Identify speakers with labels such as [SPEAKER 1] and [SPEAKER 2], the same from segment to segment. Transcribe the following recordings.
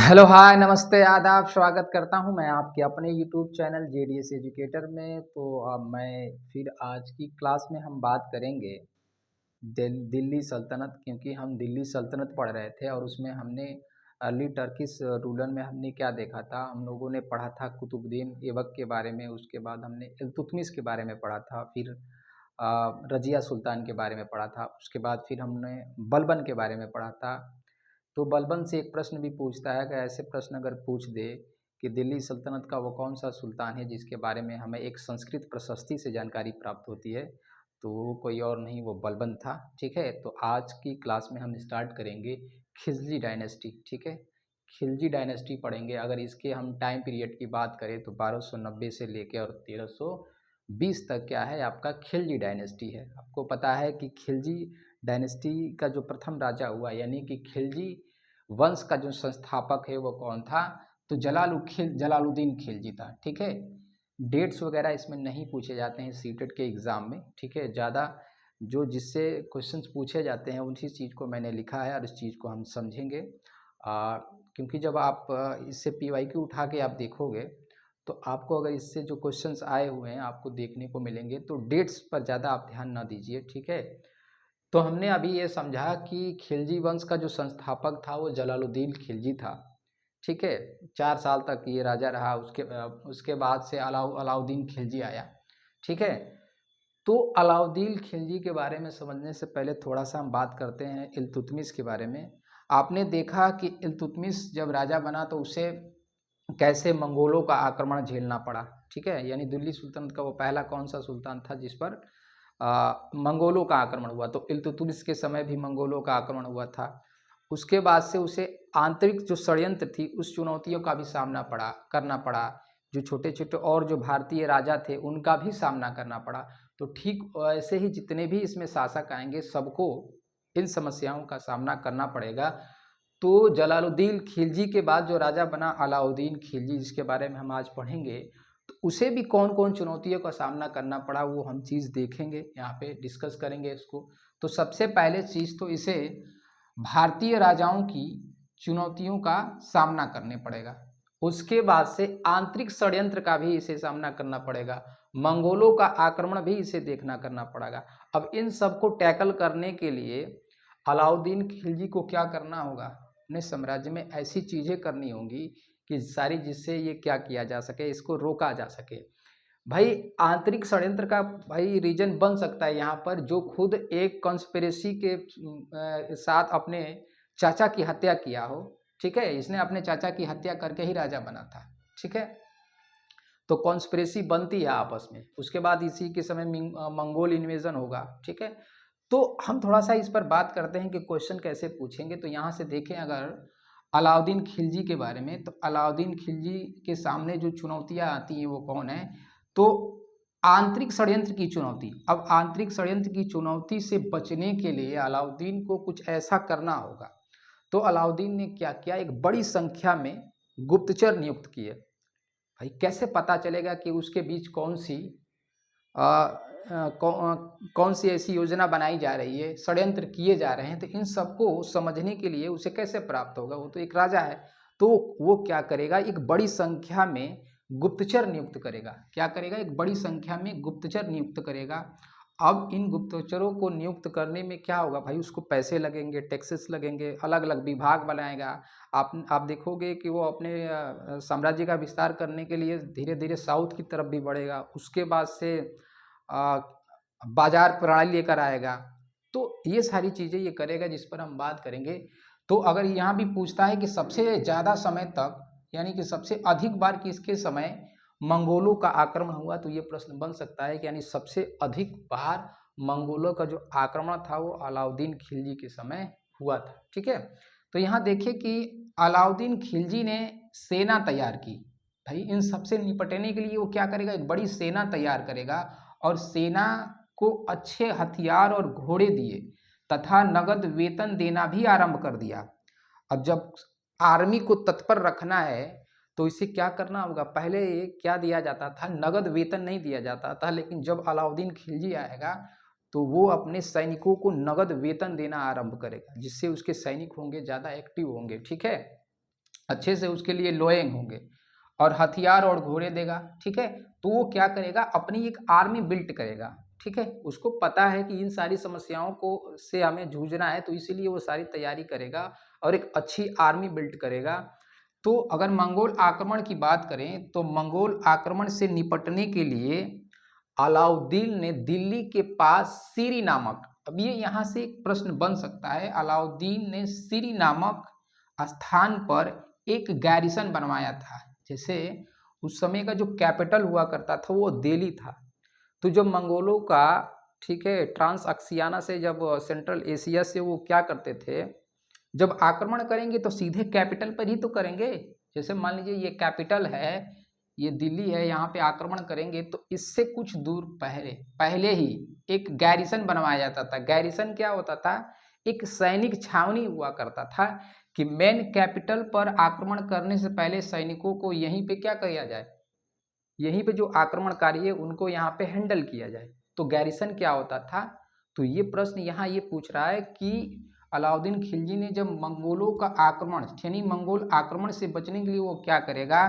[SPEAKER 1] Hello hi नमस्ते आदाब स्वागत करता हूं मैं आपके अपने यूट्यूब चैनल जेडीएस एजुकेटर में। तो अब मैं फिर आज की क्लास में हम बात करेंगे दिल्ली सल्तनत, क्योंकि हम दिल्ली सल्तनत पढ़ रहे थे और उसमें हमने अर्ली टर्किश रूलर में हमने क्या देखा था। हम लोगों ने पढ़ा था कुतुबुद्दीन ऐबक के बारे में, उसके बाद हमने इल्तुतमिश के बारे में पढ़ा था, फिर रजिया सुल्तान के बारे में पढ़ा था, उसके बाद फिर हमने बलबन के बारे में पढ़ा था। तो बलबन से एक प्रश्न भी पूछता है कि ऐसे प्रश्न अगर पूछ दे कि दिल्ली सल्तनत का वो कौन सा सुल्तान है जिसके बारे में हमें एक संस्कृत प्रशस्ति से जानकारी प्राप्त होती है, तो वो कोई और नहीं, वो बलबन था। ठीक है, तो आज की क्लास में हम स्टार्ट करेंगे खिलजी डायनेस्टी। ठीक है, खिलजी डायनेस्टी पढ़ेंगे। अगर इसके हम टाइम पीरियड की बात करें तो 1290 से लेकर और 1320 तक क्या है आपका खिलजी डायनेस्टी है। आपको पता है कि खिलजी डायनेस्टी का जो प्रथम राजा हुआ, यानी कि खिलजी वंश का जो संस्थापक है वो कौन था, तो जलालुद्दीन खिलजी था। ठीक है, डेट्स वगैरह इसमें नहीं पूछे जाते हैं सीटेट के एग्ज़ाम में। ठीक है, ज़्यादा जो जिससे क्वेश्चंस पूछे जाते हैं उसी चीज़ को मैंने लिखा है और इस चीज़ को हम समझेंगे। क्योंकि जब आप इससे पीवाईक्यू उठा के आप देखोगे तो आपको अगर इससे जो क्वेश्चंस आए हुए हैं आपको देखने को मिलेंगे, तो डेट्स पर ज़्यादा आप ध्यान ना दीजिए। ठीक है, तो हमने अभी ये समझा कि खिलजी वंश का जो संस्थापक था वो जलालुद्दीन खिलजी था। ठीक है, 4 साल तक ये राजा रहा। उसके बाद से अलाउद्दीन खिलजी आया। ठीक है, तो अलाउद्दीन खिलजी के बारे में समझने से पहले थोड़ा सा हम बात करते हैं इल्तुतमिश के बारे में। आपने देखा कि इल्तुतमिश जब राजा बना तो उसे कैसे मंगोलों का आक्रमण झेलना पड़ा। ठीक है, यानी दिल्ली सुल्तनत का वो पहला कौन सा सुल्तान था जिस पर मंगोलों का आक्रमण हुआ। तो इल्तुतमिश के समय भी मंगोलों का आक्रमण हुआ था। उसके बाद से उसे आंतरिक जो षड्यंत्र थी उस चुनौतियों का भी सामना करना पड़ा। जो छोटे छोटे और जो भारतीय राजा थे उनका भी सामना करना पड़ा। तो ठीक ऐसे ही जितने भी इसमें शासक आएंगे सबको इन समस्याओं का सामना करना पड़ेगा। तो जलालुद्दीन खिलजी के बाद जो राजा बना अलाउद्दीन खिलजी, जिसके बारे में हम आज पढ़ेंगे, तो उसे भी कौन कौन चुनौतियों का सामना करना पड़ा वो हम चीज़ देखेंगे, यहाँ पे डिस्कस करेंगे इसको। तो सबसे पहले चीज़ तो इसे भारतीय राजाओं की चुनौतियों का सामना करने पड़ेगा। उसके बाद से आंतरिक षड्यंत्र का भी इसे सामना करना पड़ेगा। मंगोलों का आक्रमण भी इसे देखना करना पड़ेगा। अब इन सबको टैकल करने के लिए अलाउद्दीन खिलजी को क्या करना होगा, अपने साम्राज्य में ऐसी चीज़ें करनी होंगी कि सारी, जिससे ये क्या किया जा सके, इसको रोका जा सके। भाई आंतरिक षड्यंत्र का भाई रीजन बन सकता है यहाँ पर, जो खुद एक कॉन्स्पिरेसी के साथ अपने चाचा की हत्या किया हो। ठीक है, इसने अपने चाचा की हत्या करके ही राजा बना था। ठीक है, तो कॉन्स्पिरेसी बनती है आपस में। उसके बाद इसी के समय मंगोल इन्वेजन होगा। ठीक है, तो हम थोड़ा सा इस पर बात करते हैं कि क्वेश्चन कैसे पूछेंगे। तो यहाँ से देखें अगर अलाउद्दीन खिलजी के बारे में, तो अलाउद्दीन खिलजी के सामने जो चुनौतियाँ आती हैं वो कौन है, तो आंतरिक षड्यंत्र की चुनौती। अब आंतरिक षड्यंत्र की चुनौती से बचने के लिए अलाउद्दीन को कुछ ऐसा करना होगा। तो अलाउद्दीन ने क्या किया, एक बड़ी संख्या में गुप्तचर नियुक्त किए। भाई कैसे पता चलेगा कि उसके बीच कौन सी ऐसी योजना बनाई जा रही है, षड्यंत्र किए जा रहे हैं, तो इन सबको समझने के लिए उसे कैसे प्राप्त होगा, वो तो एक राजा है। तो वो क्या करेगा, एक बड़ी संख्या में गुप्तचर नियुक्त करेगा। क्या करेगा, एक बड़ी संख्या में गुप्तचर नियुक्त करेगा। अब इन गुप्तचरों को नियुक्त करने में क्या होगा भाई, उसको पैसे लगेंगे, टैक्सेस लगेंगे, अलग अलग विभाग बनाएगा। आप देखोगे कि वो अपने साम्राज्य का विस्तार करने के लिए धीरे धीरे साउथ की तरफ भी बढ़ेगा। उसके बाद से बाजार प्रणाली लेकर आएगा। तो ये सारी चीज़ें ये करेगा जिस पर हम बात करेंगे। तो अगर यहाँ भी पूछता है कि सबसे ज़्यादा समय तक, यानी कि सबसे अधिक बार किसके समय मंगोलों का आक्रमण हुआ, तो ये प्रश्न बन सकता है कि यानी सबसे अधिक बार मंगोलों का जो आक्रमण था वो अलाउद्दीन खिलजी के समय हुआ था। ठीक है, तो यहाँ देखिए कि अलाउद्दीन खिलजी ने सेना तैयार की। भाई इन सबसे निपटने के लिए वो क्या करेगा, एक बड़ी सेना तैयार करेगा और सेना को अच्छे हथियार और घोड़े दिए तथा नगद वेतन देना भी आरंभ कर दिया। अब जब आर्मी को तत्पर रखना है तो इसे क्या करना होगा, पहले क्या दिया जाता था, नगद वेतन नहीं दिया जाता था, लेकिन जब अलाउद्दीन खिलजी आएगा तो वो अपने सैनिकों को नगद वेतन देना आरंभ करेगा, जिससे उसके सैनिक होंगे ज़्यादा एक्टिव होंगे। ठीक है, अच्छे से उसके लिए लोएंग होंगे और हथियार और घोड़े देगा, ठीक है। तो वो क्या करेगा, अपनी एक आर्मी बिल्ट करेगा, ठीक है। उसको पता है कि इन सारी समस्याओं को से हमें जूझना है, तो इसीलिए वो सारी तैयारी करेगा और एक अच्छी आर्मी बिल्ट करेगा। तो अगर मंगोल आक्रमण की बात करें तो मंगोल आक्रमण से निपटने के लिए अलाउद्दीन ने दिल्ली के पास सीरी नामक, अब ये यहाँ से एक प्रश्न बन सकता है, अलाउद्दीन ने सीरी नामक स्थान पर एक गैरिसन बनवाया था। जैसे उस समय का जो कैपिटल हुआ करता था वो दिल्ली था। तो जब मंगोलों का, ठीक है, ट्रांस अक्सियाना से, जब सेंट्रल एशिया से वो क्या करते थे, जब आक्रमण करेंगे तो सीधे कैपिटल पर ही तो करेंगे। जैसे मान लीजिए ये कैपिटल है, ये दिल्ली है, यहाँ पे आक्रमण करेंगे तो इससे कुछ दूर पहले पहले ही एक गैरिसन बनवाया जाता था। गैरिसन क्या होता था, एक सैनिक छावनी हुआ करता था कि मेन कैपिटल पर आक्रमण करने से पहले सैनिकों को यहीं पे क्या किया जाए, यहीं पे जो आक्रमणकारी है उनको यहाँ पे हैंडल किया जाए। तो गैरिसन क्या होता था। तो ये प्रश्न यहाँ ये पूछ रहा है कि अलाउद्दीन खिलजी ने जब मंगोलों का आक्रमण, यानी मंगोल आक्रमण से बचने के लिए वो क्या करेगा,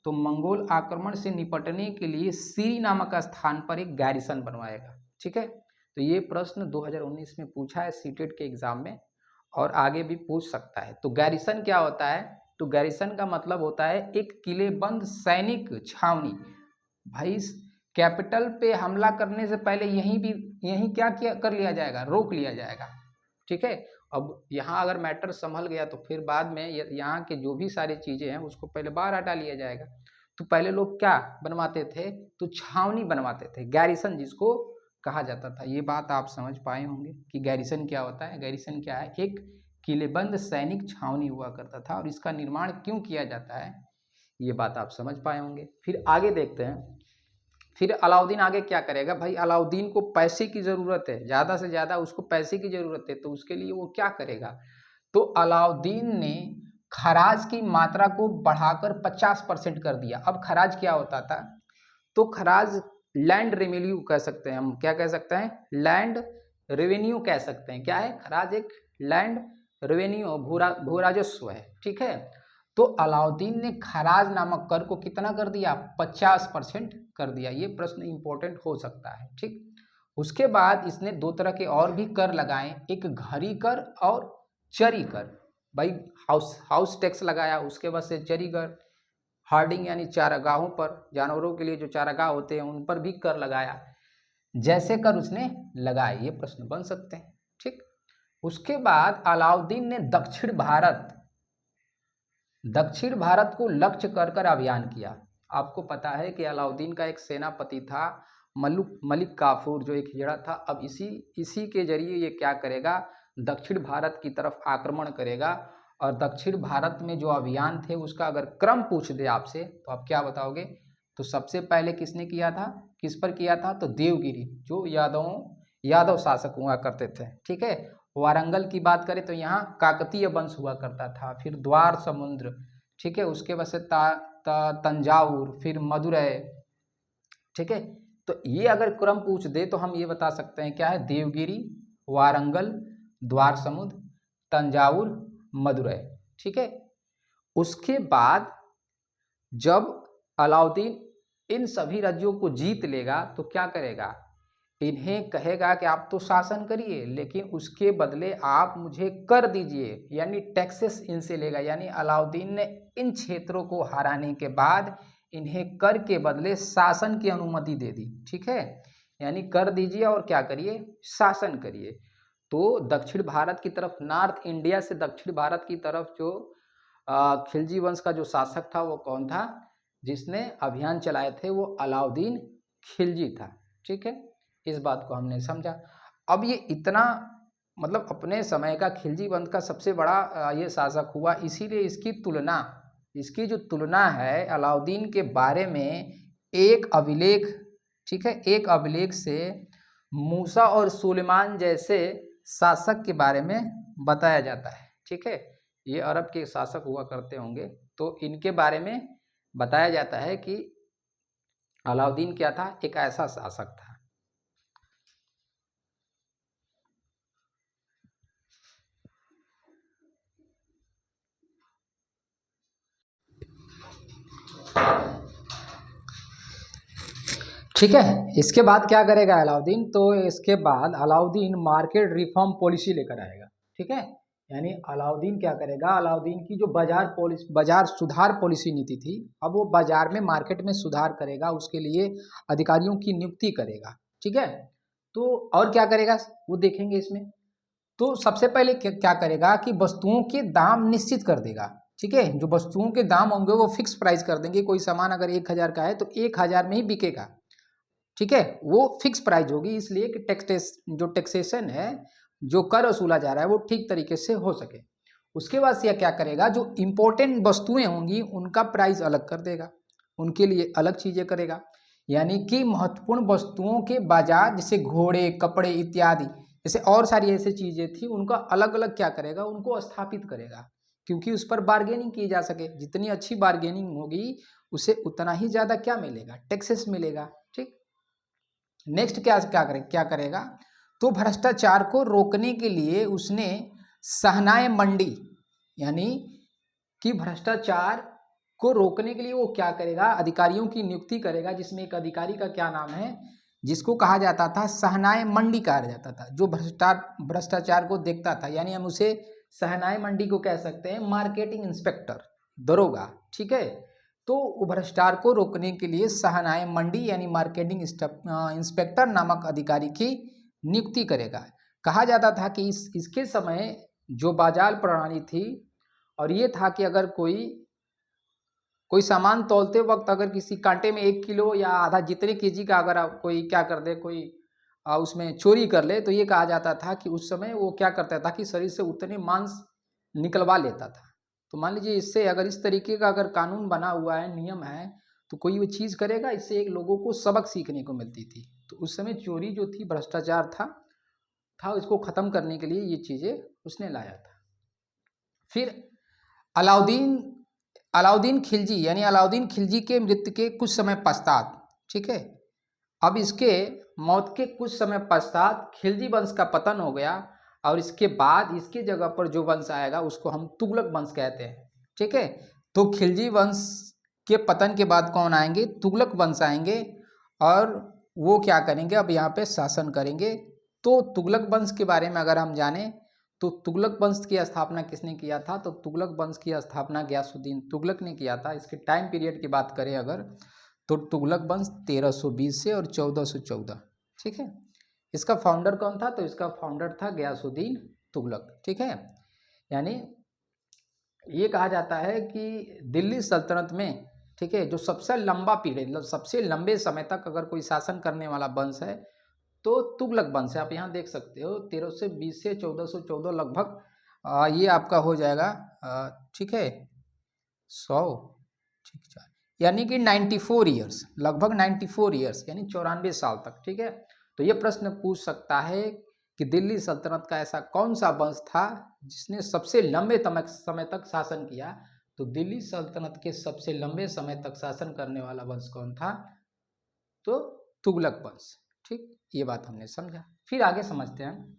[SPEAKER 1] तो मंगोल आक्रमण से निपटने के लिए सीरी नामक स्थान पर एक गैरिसन बनवाएगा, ठीक है। तो ये प्रश्न 2019 में पूछा है सीटेट के एग्जाम में और आगे भी पूछ सकता है। तो गैरिसन क्या होता है, तो गैरिसन का मतलब होता है एक किलेबंद सैनिक छावनी। भाई कैपिटल पे हमला करने से पहले यहीं क्या किया कर लिया जाएगा, रोक लिया जाएगा, ठीक है। अब यहाँ अगर मैटर संभल गया तो फिर बाद में यहाँ के जो भी सारी चीज़ें हैं उसको पहले बाहर हटा लिया जाएगा। तो पहले लोग क्या बनवाते थे, तो छावनी बनवाते थे, गैरिसन जिसको कहा जाता था। ये बात आप समझ पाए होंगे कि गैरिसन क्या होता है। गैरिसन क्या है, एक किलेबंद सैनिक छावनी हुआ करता था और इसका निर्माण क्यों किया जाता है, ये बात आप समझ पाए होंगे। फिर आगे देखते हैं, फिर अलाउद्दीन आगे क्या करेगा। भाई अलाउद्दीन को पैसे की ज़रूरत है, ज़्यादा से ज़्यादा उसको पैसे की ज़रूरत है, तो उसके लिए वो क्या करेगा, तो अलाउद्दीन ने खराज की मात्रा को बढ़ाकर 50% कर दिया। अब खराज क्या होता था, तो खराज लैंड रेवेन्यू कह सकते हैं हम, क्या कह सकते हैं, लैंड रेवेन्यू कह सकते हैं। क्या है खराज, एक लैंड रेवेन्यू, भू राजस्व है, ठीक है। तो अलाउद्दीन ने खराज नामक कर को कितना कर दिया, 50% कर दिया। ये प्रश्न इंपॉर्टेंट हो सकता है, ठीक। उसके बाद इसने दो तरह के और भी कर लगाए, एक घरी कर और चरी कर। भाई हाउस टैक्स लगाया, उसके बाद से चरी कर, हार्डिंग यानी चारागाहों पर, जानवरों के लिए जो चारागाह होते हैं उन पर भी कर लगाया। जैसे कर उसने लगाए, ये प्रश्न बन सकते हैं, ठीक। उसके बाद अलाउद्दीन ने दक्षिण भारत को लक्ष्य कर कर अभियान किया। आपको पता है कि अलाउद्दीन का एक सेनापति था मलिक काफूर, जो एक हिजड़ा था। अब इसी के जरिए ये क्या करेगा, दक्षिण भारत की तरफ आक्रमण करेगा। और दक्षिण भारत में जो अभियान थे उसका अगर क्रम पूछ दे आपसे तो आप क्या बताओगे, तो सबसे पहले किसने किया था, किस पर किया था, तो देवगिरी, जो यादव शासक हुआ करते थे, ठीक है। वारंगल की बात करें तो यहाँ काकतीय वंश हुआ करता था। फिर द्वार समुद्र, ठीक है, उसके बाद से तंजावुर, फिर मदुरै, ठीक है। तो ये अगर क्रम पूछ दे तो हम ये बता सकते हैं क्या है, देवगिरी, वारंगल, द्वार समुद्र, तंजावुर, मदुरै, ठीक है। उसके बाद जब अलाउद्दीन इन सभी राज्यों को जीत लेगा तो क्या करेगा, इन्हें कहेगा कि आप तो शासन करिए लेकिन उसके बदले आप मुझे कर दीजिए, यानी टैक्सेस इनसे लेगा। यानी अलाउद्दीन ने इन क्षेत्रों को हराने के बाद इन्हें कर के बदले शासन की अनुमति दे दी, ठीक है। यानी कर दीजिए और क्या करिए, शासन करिए। तो दक्षिण भारत की तरफ, नॉर्थ इंडिया से दक्षिण भारत की तरफ जो खिलजी वंश का जो शासक था वो कौन था, जिसने अभियान चलाए थे, वो अलाउद्दीन खिलजी था, ठीक है। इस बात को हमने समझा। अब ये इतना मतलब अपने समय का खिलजी वंश का सबसे बड़ा ये शासक हुआ, इसीलिए इसकी जो तुलना है अलाउद्दीन के बारे में एक अभिलेख, ठीक है, एक अभिलेख से मूसा और सुलेमान जैसे शासक के बारे में बताया जाता है, ठीक है। ये अरब के शासक हुआ करते होंगे, तो इनके बारे में बताया जाता है कि अलाउद्दीन क्या था, एक ऐसा शासक था। ठीक है। इसके बाद क्या करेगा अलाउद्दीन, तो इसके बाद अलाउद्दीन मार्केट रिफॉर्म पॉलिसी लेकर आएगा। ठीक है, यानी अलाउद्दीन क्या करेगा, अलाउद्दीन की जो बाजार सुधार पॉलिसी नीति थी, अब वो बाजार में मार्केट में सुधार करेगा, उसके लिए अधिकारियों की नियुक्ति करेगा। ठीक है, तो और क्या करेगा वो देखेंगे इसमें। तो सबसे पहले क्या करेगा कि वस्तुओं के दाम निश्चित कर देगा। ठीक है, जो वस्तुओं के दाम होंगे वो फिक्स प्राइस कर देंगे। कोई सामान अगर 1000 का है तो 1000 में ही बिकेगा। ठीक है, वो फिक्स प्राइस होगी, इसलिए कि जो टैक्सेशन है, जो कर वसूला जा रहा है वो ठीक तरीके से हो सके। उसके बाद से क्या करेगा, जो इम्पोर्टेंट वस्तुएं होंगी उनका प्राइस अलग कर देगा, उनके लिए अलग चीजें करेगा। यानी कि महत्वपूर्ण वस्तुओं के बाजार, जैसे घोड़े, कपड़े इत्यादि, जैसे और सारी ऐसी चीजें थी, उनका अलग अलग क्या करेगा, उनको स्थापित करेगा, क्योंकि उस पर बार्गेनिंग की जा सके। जितनी अच्छी बार्गेनिंग होगी उसे उतना ही ज्यादा क्या मिलेगा, टैक्सेस मिलेगा। ठीक, नेक्स्ट क्या करेगा, तो भ्रष्टाचार को रोकने के लिए उसने सहनाय मंडी, यानी कि भ्रष्टाचार को रोकने के लिए वो क्या करेगा, अधिकारियों की नियुक्ति करेगा, जिसमें एक अधिकारी का क्या नाम है, जिसको कहा जाता था सहनाय मंडी कहा जाता था, जो भ्रष्टाचार को देखता था। यानी हम उसे सहनाय मंडी को कह सकते हैं, मार्केटिंग इंस्पेक्टर, दरोगा। ठीक है, तो भ्रष्टाचार को रोकने के लिए सहनाय मंडी यानी मार्केटिंग इंस्पेक्टर नामक अधिकारी की नियुक्ति करेगा। कहा जाता था कि इसके समय जो बाजार प्रणाली थी, और ये था कि अगर कोई सामान तौलते वक्त अगर किसी कांटे में 1 किलो या आधा जितने केजी का अगर कोई क्या कर दे, कोई उसमें चोरी कर ले, तो ये कहा जाता था कि उस समय वो क्या करता था कि शरीर से उतने मांस निकलवा लेता था। तो मान लीजिए इससे अगर इस तरीके का अगर कानून बना हुआ है, नियम है, तो कोई वो चीज़ करेगा, इससे एक लोगों को सबक सीखने को मिलती थी। तो उस समय चोरी जो थी, भ्रष्टाचार था इसको ख़त्म करने के लिए ये चीज़ें उसने लाया था। फिर अलाउद्दीन खिलजी, यानी अलाउद्दीन खिलजी के मृत्यु के कुछ समय पश्चात, ठीक है, अब इसके मौत के कुछ समय पश्चात खिलजी वंश का पतन हो गया, और इसके बाद इसके जगह पर जो वंश आएगा उसको हम तुगलक वंश कहते हैं। ठीक है, तो खिलजी वंश के पतन के बाद कौन आएंगे, तुगलक वंश आएंगे, और वो क्या करेंगे, अब यहाँ पे शासन करेंगे। तो तुगलक वंश के बारे में अगर हम जाने, तो तुगलक वंश की स्थापना किसने किया था, तो तुगलक वंश की स्थापना गयासुद्दीन तुगलक ने किया था। इसके टाइम पीरियड की बात करें अगर, तो तुगलक वंश 1320 से और 1414। ठीक है, इसका फाउंडर कौन था, तो इसका फाउंडर था गयासुद्दीन तुगलक। ठीक है, यानी ये कहा जाता है कि दिल्ली सल्तनत में, ठीक है, जो सबसे लंबा पीरियड, सबसे लंबे समय तक अगर कोई शासन करने वाला वंश है तो तुगलक वंश है। आप यहाँ देख सकते हो 1320 से 1414 लगभग ये आपका हो जाएगा। ठीक है, 100, ठीक है, यानी कि 94 ईयर्स, लगभग 94 ईयर्स, यानी 94 साल तक। ठीक है, तो ये प्रश्न पूछ सकता है कि दिल्ली सल्तनत का ऐसा कौन सा वंश था जिसने सबसे लंबे समय तक शासन किया। तो दिल्ली सल्तनत के सबसे लंबे समय तक शासन करने वाला वंश कौन था, तो तुगलक वंश। ठीक, ये बात हमने समझा। फिर आगे समझते हैं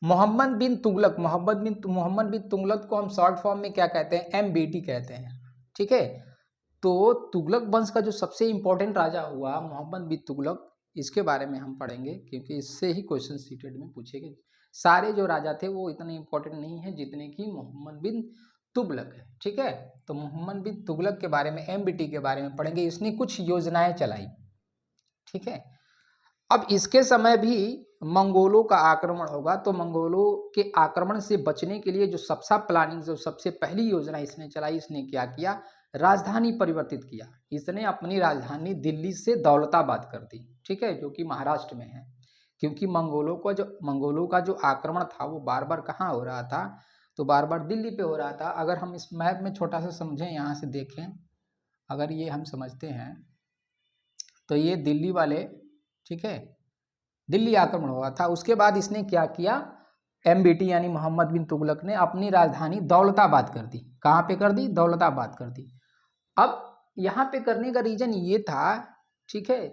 [SPEAKER 1] मोहम्मद बिन तुगलक। मोहम्मद बिन तुगलक को हम शॉर्ट फॉर्म में क्या कहते हैं, MBT कहते हैं। ठीक है, तो तुगलक वंश का जो सबसे इंपॉर्टेंट राजा हुआ मोहम्मद बिन तुगलक, इसके बारे में हम पढ़ेंगे, क्योंकि इससे ही क्वेश्चन सीटेड में पूछे गए। सारे जो राजा थे वो इतने इंपॉर्टेंट नहीं है जितने कि मोहम्मद बिन तुगलक है। ठीक है, तो मोहम्मद बिन तुगलक के बारे में, MBT के बारे में पढ़ेंगे। इसने कुछ योजनाएं चलाई। ठीक है, अब इसके समय भी मंगोलों का आक्रमण होगा, तो मंगोलों के आक्रमण से बचने के लिए जो सबसे पहली योजना इसने चलाई, इसने क्या किया, राजधानी परिवर्तित किया। इसने अपनी राजधानी दिल्ली से दौलताबाद कर दी। ठीक है, जो कि महाराष्ट्र में है, क्योंकि मंगोलों का जो आक्रमण था वो बार बार कहाँ हो रहा था, तो बार बार दिल्ली पे हो रहा था। अगर हम इस मैप में छोटा सा समझें, यहाँ से देखें, अगर ये हम समझते हैं तो ये दिल्ली वाले, ठीक है, दिल्ली आक्रमण हुआ था। उसके बाद इसने क्या किया, MBT यानी मोहम्मद बिन तुगलक ने अपनी राजधानी दौलताबाद कर दी। कहाँ पे कर दी, दौलताबाद कर दी। अब यहाँ पे करने का रीजन ये था, ठीक है,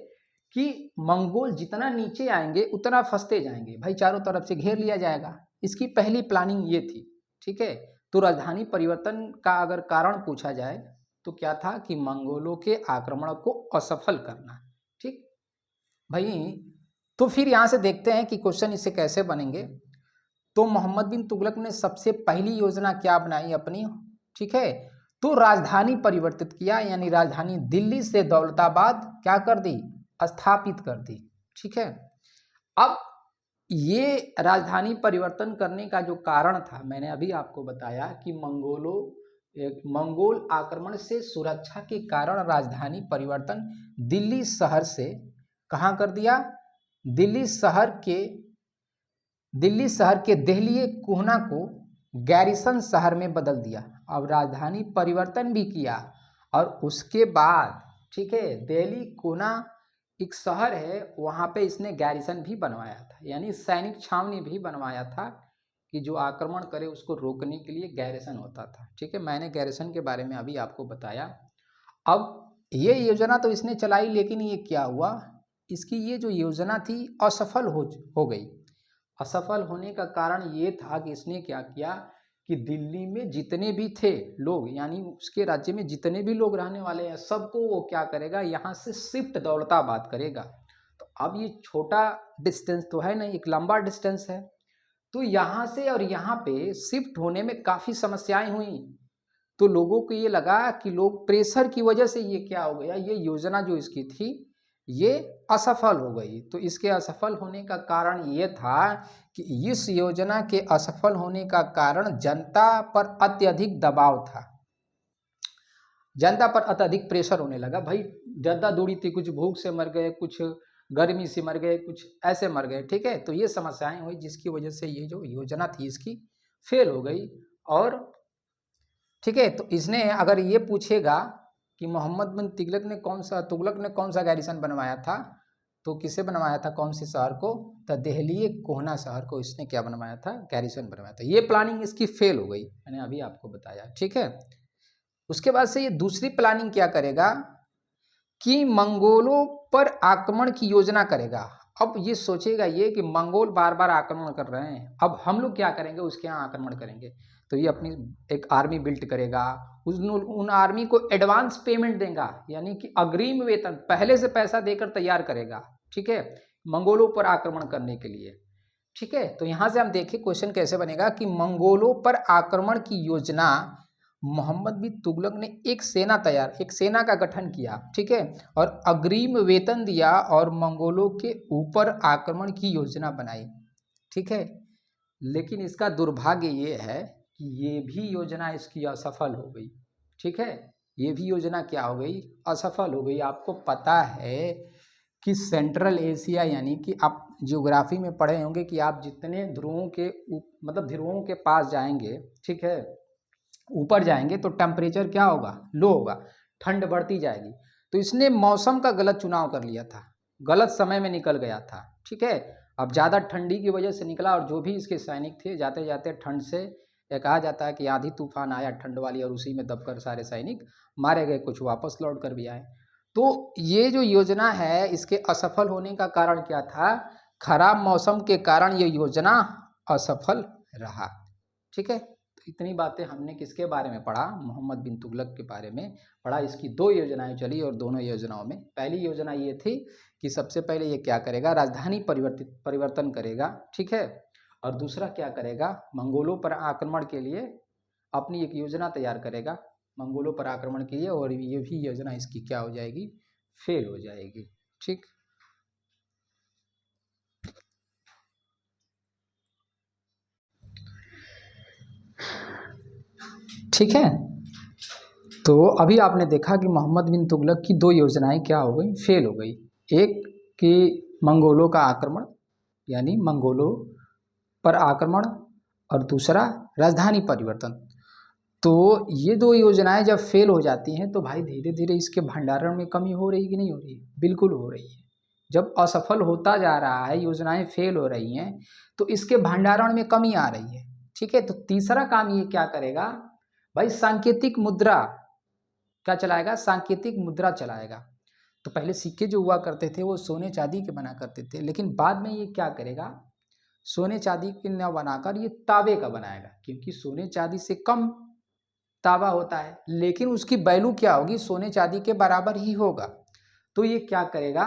[SPEAKER 1] कि मंगोल जितना नीचे आएंगे उतना फंसते जाएंगे, भाई चारों तरफ से घेर लिया जाएगा। इसकी पहली प्लानिंग ये थी। ठीक है, तो राजधानी परिवर्तन का अगर कारण पूछा जाए तो क्या था कि मंगोलों के आक्रमण को असफल करना। भाई तो फिर यहाँ से देखते हैं कि क्वेश्चन इससे कैसे बनेंगे। तो मोहम्मद बिन तुगलक ने सबसे पहली योजना क्या बनाई अपनी, ठीक है, तो राजधानी परिवर्तित किया, यानी राजधानी दिल्ली से दौलताबाद क्या कर दी, स्थापित कर दी, ठीक है। अब ये राजधानी परिवर्तन करने का जो कारण था, मैंने अभी आपको बताया कि मंगोल आक्रमण से सुरक्षा के कारण राजधानी परिवर्तन दिल्ली शहर से कहाँ कर दिया, दिल्ली शहर के देहलिए कोहना को गैरिसन शहर में बदल दिया। अब राजधानी परिवर्तन भी किया और उसके बाद, ठीक है, दिल्ली कोहना एक शहर है, वहाँ पे इसने गैरिसन भी बनवाया था, यानी सैनिक छावनी भी बनवाया था कि जो आक्रमण करे उसको रोकने के लिए गैरिसन होता था, ठीक है। मैंने गैरिसन के बारे में अभी आपको बताया। अब ये योजना तो इसने चलाई, लेकिन ये क्या हुआ, इसकी ये जो योजना थी असफल हो गई। असफल होने का कारण ये था कि इसने क्या किया कि दिल्ली में जितने भी थे लोग, यानी उसके राज्य में जितने भी लोग रहने वाले हैं, सबको वो क्या करेगा, यहाँ से शिफ्ट दौलताबाद करेगा। तो अब ये छोटा डिस्टेंस तो है नहीं, एक लंबा डिस्टेंस है, तो यहाँ से और यहाँ पे शिफ्ट होने में काफ़ी समस्याएं हुई। तो लोगों को ये लगा कि लोग प्रेशर की वजह से ये क्या हो गया, ये योजना जो इसकी थी ये असफल हो गई। तो इसके असफल होने का कारण ये था कि इस योजना के असफल होने का कारण जनता पर अत्यधिक दबाव था, जनता पर अत्यधिक प्रेशर होने लगा। भाई ज़्यादा दूरी थी, कुछ भूख से मर गए, कुछ गर्मी से मर गए, कुछ ऐसे मर गए, ठीक है। तो ये समस्याएं हुई जिसकी वजह से ये जो योजना थी इसकी फेल हो गई। और ठीक है, तो इसने अगर ये पूछेगा कि मोहम्मद बिन तुगलक ने कौन सा गैरिसन बनवाया था, तो किसे बनवाया था, कौन से शहर को, तो दिल्ली कोहना शहर को इसने क्या बनवाया था, गैरिसन बनवाया था। ये प्लानिंग इसकी फेल हो गई, मैंने अभी आपको बताया, ठीक है। उसके बाद से ये दूसरी प्लानिंग क्या करेगा कि मंगोलों पर आक्रमण की योजना करेगा। अब ये सोचेगा ये कि मंगोल बार बार आक्रमण कर रहे हैं, अब हम लोग क्या करेंगे, उसके यहाँ आक्रमण करेंगे। तो ये अपनी एक आर्मी बिल्ड करेगा, उन आर्मी को एडवांस पेमेंट देगा, यानी कि अग्रिम वेतन पहले से पैसा देकर तैयार करेगा, ठीक है, मंगोलों पर आक्रमण करने के लिए, ठीक है। तो यहाँ से हम देखें क्वेश्चन कैसे बनेगा कि मंगोलों पर आक्रमण की योजना, मोहम्मद बिन तुगलक ने एक सेना का गठन किया, ठीक है, और अग्रिम वेतन दिया और मंगोलों के ऊपर आक्रमण की योजना बनाई, ठीक है। लेकिन इसका दुर्भाग्य ये है कि ये भी योजना इसकी असफल हो गई, ठीक है, ये भी योजना क्या हो गई, असफल हो गई। आपको पता है कि सेंट्रल एशिया, यानी कि आप ज्योग्राफी में पढ़े होंगे कि आप जितने ध्रुवों के पास जाएंगे, ठीक है, ऊपर जाएंगे तो टेम्परेचर क्या होगा, लो होगा, ठंड बढ़ती जाएगी। तो इसने मौसम का गलत चुनाव कर लिया था, गलत समय में निकल गया था, ठीक है। अब ज़्यादा ठंडी की वजह से निकला और जो भी इसके सैनिक थे जाते जाते ठंड से, कहा जाता है कि आधी तूफान आया ठंड वाली और उसी में दबकर सारे सैनिक मारे गए, कुछ वापस लौट कर भी आए। तो ये जो योजना है इसके असफल होने का कारण क्या था, खराब मौसम के कारण ये योजना असफल रहा, ठीक है। इतनी बातें हमने किसके बारे में पढ़ा, मोहम्मद बिन तुगलक के बारे में पढ़ा। इसकी दो योजनाएं चली और दोनों योजनाओं में पहली योजना ये थी कि सबसे पहले ये क्या करेगा, राजधानी परिवर्तन करेगा, ठीक है, और दूसरा क्या करेगा, मंगोलों पर आक्रमण के लिए अपनी एक योजना तैयार करेगा मंगोलों पर आक्रमण के लिए, और ये भी योजना इसकी क्या हो जाएगी, फेल हो जाएगी, ठीक। ठीक है, तो अभी आपने देखा कि मोहम्मद बिन तुगलक की दो योजनाएं क्या हो गई, फेल हो गई। एक कि मंगोलों का आक्रमण, यानी मंगोलों पर आक्रमण, और दूसरा राजधानी परिवर्तन। तो ये दो योजनाएं जब फेल हो जाती हैं तो भाई धीरे धीरे इसके भंडारण में कमी हो रही कि नहीं हो रही है, बिल्कुल हो रही है। जब असफल होता जा रहा है, योजनाएं फेल हो रही हैं, तो इसके भंडारण में कमी आ रही है, ठीक है। तो तीसरा काम ये क्या करेगा भाई, सांकेतिक मुद्रा क्या चलाएगा, सांकेतिक मुद्रा चलाएगा। तो पहले सिक्के जो हुआ करते थे वो सोने चांदी के बना करते थे, लेकिन बाद में ये क्या करेगा, सोने चांदी के न बनाकर ये तांबे का बनाएगा, क्योंकि सोने चांदी से कम तांबा होता है, लेकिन उसकी वैल्यू क्या होगी, सोने चांदी के बराबर ही होगा। तो ये क्या करेगा,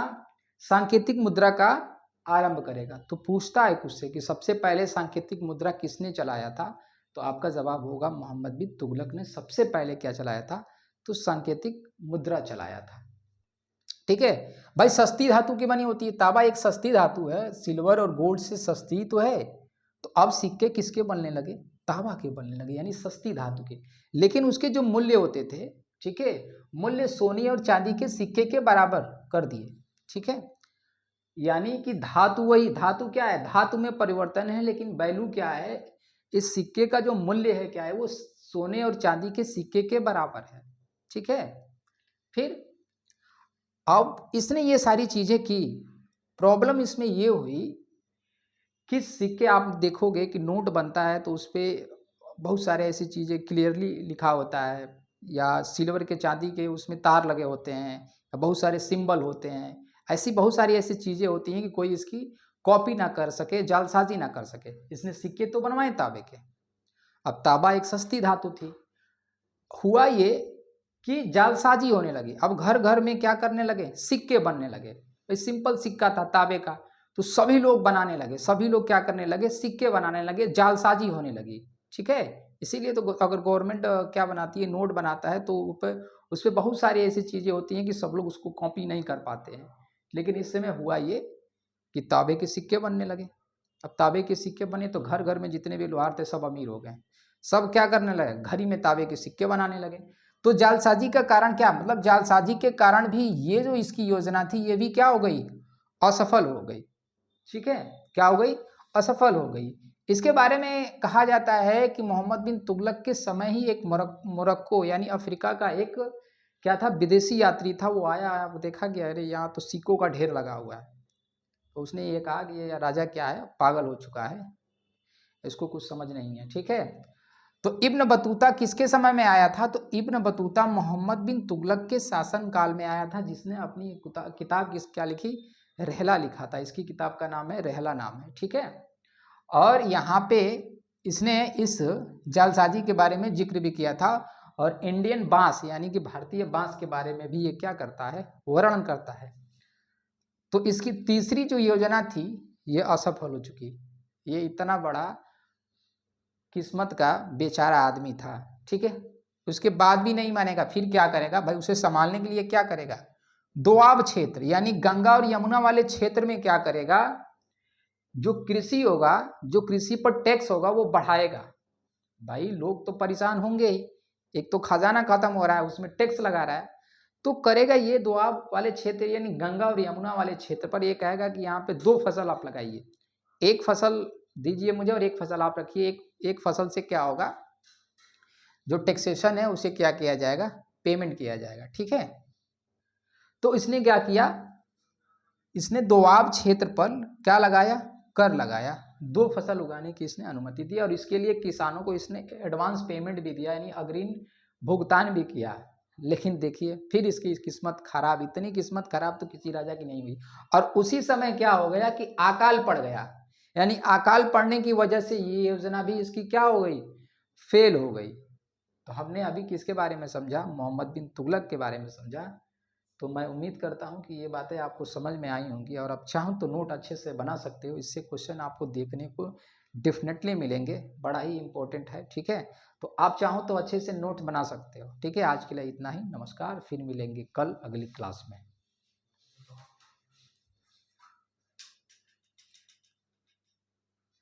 [SPEAKER 1] सांकेतिक मुद्रा का आरंभ करेगा। तो पूछता है उससे कि सबसे पहले सांकेतिक मुद्रा किसने चलाया था, तो आपका जवाब होगा मोहम्मद बिन तुगलक ने सबसे पहले क्या चलाया था, तो सांकेतिक मुद्रा चलाया था। ठीक है भाई, सस्ती धातु की बनी होती है, तांबा एक सस्ती धातु है, सिल्वर और गोल्ड से सस्ती तो है। तो अब सिक्के किसके बनने लगे, तांबा के बनने लगे, यानी सस्ती धातु के। लेकिन उसके जो मूल्य होते थे, ठीक है, मूल्य सोने और चांदी के सिक्के के बराबर कर दिए। ठीक है, यानी कि धातु वही, धातु क्या है, धातु में परिवर्तन है, लेकिन वैल्यू क्या है, इस सिक्के का जो मूल्य है क्या है, वो सोने और चांदी के सिक्के के बराबर है। ठीक है, फिर अब इसने ये सारी चीजें की, प्रॉब्लम इसमें ये हुई कि सिक्के आप देखोगे कि नोट बनता है तो उस पर बहुत सारे ऐसी चीजें क्लियरली लिखा होता है, या सिल्वर के चांदी के उसमें तार लगे होते हैं, या बहुत सारे सिंबल होते हैं, ऐसी बहुत सारी ऐसी चीजें होती हैं कि कोई इसकी कॉपी ना कर सके, जालसाजी ना कर सके। इसने सिक्के तो बनवाए तांबे के। अब तांबा एक सस्ती धातु थी, हुआ ये कि जालसाजी होने लगी। अब घर घर में क्या करने लगे, सिक्के बनने लगे। सिंपल सिक्का था तांबे का, तो सभी लोग बनाने लगे, सभी लोग क्या करने लगे, सिक्के बनाने लगे, जालसाजी होने लगी। ठीक है, इसीलिए तो अगर गवर्नमेंट क्या बनाती है, नोट बनाता है, तो उस पर बहुत सारी ऐसी चीजें होती हैं कि सब लोग उसको कॉपी नहीं कर पाते हैं। लेकिन इस समय हुआ ये कि तांबे के सिक्के बनने लगे। अब तांबे के सिक्के बने तो घर घर में जितने भी लोहार थे सब अमीर हो गए, सब क्या करने लगे, घड़ी में तांबे के सिक्के बनाने लगे। तो जालसाजी का कारण क्या, मतलब जालसाजी के कारण भी ये जो इसकी योजना थी ये भी क्या हो गई, असफल हो गई। ठीक है, क्या हो गई, असफल हो गई। इसके बारे में कहा जाता है कि मोहम्मद बिन तुगलक के समय ही एक मोरक्को यानी अफ्रीका का एक क्या था, विदेशी यात्री था, वो आया, वो देखा कि अरे यहाँ तो सिक्कों का ढेर लगा हुआ है। तो उसने ये कहा कि ये राजा क्या है, पागल हो चुका है, इसको कुछ समझ नहीं है। ठीक है, तो इब्न बतूता किसके समय में आया था, तो इब्न बतूता मोहम्मद बिन तुगलक के शासन काल में आया था, जिसने अपनी किताब क्या लिखी, रहला लिखा था। इसकी किताब का नाम है रहला, नाम है। ठीक है, और यहाँ पे इसने इस जालसाजी के बारे में जिक्र भी किया था, और इंडियन बांस यानी कि भारतीय बांस के बारे में भी ये क्या करता है, वर्णन करता है। तो इसकी तीसरी जो योजना थी ये असफल हो चुकी। ये इतना बड़ा किस्मत का बेचारा आदमी था। ठीक है, उसके बाद भी नहीं मानेगा, फिर क्या करेगा भाई, उसे संभालने के लिए क्या करेगा, दोआब क्षेत्र यानी गंगा और यमुना वाले क्षेत्र में क्या करेगा, जो कृषि होगा, जो कृषि पर टैक्स होगा वो बढ़ाएगा। भाई लोग तो परेशान होंगे ही, एक तो खजाना खत्म हो रहा है, उसमें टैक्स लगा रहा है। तो करेगा ये दोआब वाले क्षेत्र यानी गंगा और यमुना वाले क्षेत्र पर, ये कहेगा कि यहाँ पे 2 फसल आप लगाइए, एक फसल दीजिए मुझे और एक फसल आप रखिए। एक फसल से क्या होगा, जो टैक्सेशन है उसे क्या किया जाएगा, पेमेंट किया जाएगा। ठीक है, तो इसने क्या किया, इसने दोआब क्षेत्र पर क्या लगाया, कर लगाया, 2 फसल उगाने की इसने अनुमति दी, और इसके लिए किसानों को इसने एडवांस पेमेंट भी दिया, यानी अग्रिम भुगतान भी किया। लेकिन देखिए फिर इसकी किस्मत खराब, इतनी किस्मत खराब तो किसी राजा की नहीं हुई। और उसी समय क्या हो गया कि अकाल पड़ गया, यानी अकाल पड़ने की वजह से ये योजना भी इसकी क्या हो गई, फेल हो गई। तो हमने अभी किसके बारे में समझा, मोहम्मद बिन तुगलक के बारे में समझा। तो मैं उम्मीद करता हूँ कि ये बातें आपको समझ में आई होंगी, और आप चाहो तो नोट अच्छे से बना सकते हो, इससे क्वेश्चन आपको देखने को डेफिनेटली मिलेंगे, बड़ा ही इंपॉर्टेंट है। ठीक है, तो आप चाहो तो अच्छे से नोट बना सकते हो। ठीक है, आज के लिए इतना ही, नमस्कार, फिर मिलेंगे कल अगली क्लास में।